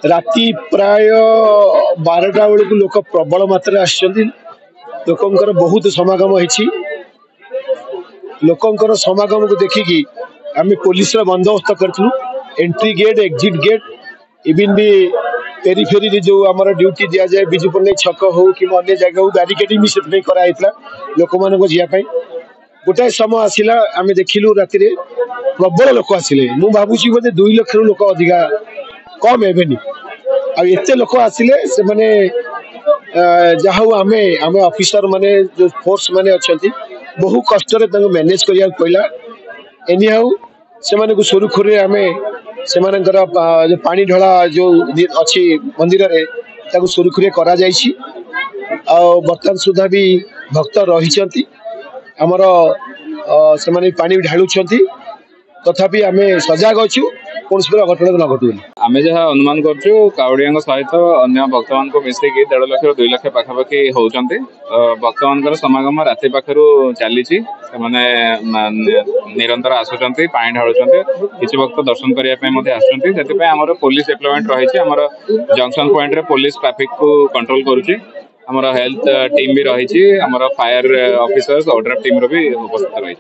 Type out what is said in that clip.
राति प्राय 12टा बेलू लोक प्रबल मात्रा लोकंर बहुत समागम होती लोकंर समागम को देखिकी आम पुलिस बंदोबस्त करूँ entry gate exit gate even भी पेरीफेरी जो आम ड्यूटी दि जाए विजु पट्टनायक छक हो कि अन्य जगह हो बैरिकेडिंग भी से कराई लोक मान जावाई गोटाए समय आसला आम देखिलु राति प्रबल लोक आसिले मु भावुची बोधे 2 लाख लोक अधिका कम हेबेनी आते लोक आसिले से माने जहाँ आमे आमे ऑफिसर माने जो फोर्स माने अच्छा बहु कष्ट मैनेज करिया पड़ा एनी हाउ से माने को सुरुखुरी आमे से जो पानी ढला जो अच्छी मंदिर रे ताको सुरुखुरी करा जाइछि आ वर्तमान सुधा भी भक्त रही आमर से माने पानी ढालुछंती तथापि आमे सजग अच्छु कौन घटना न घटू आम जहाँ अनुमान करूँ कावड़िया सहित अन्य भक्त मान मिसेक 1.5 लाख रू 2 लाख पाखापाखि होती भक्त मान समागम राति पाखु चली निरंतर आसुँच पानी ढालुंट किसी भक्त दर्शन करने आमर पुलिस डिप्लॉयमेंट रही जंक्शन पॉइंट रे पुलिस ट्रैफिक को कंट्रोल करुच्ची हेल्थ टीम भी रही फायर ऑफिसर्स ऑर्डर टीम भी उपस्थित रही।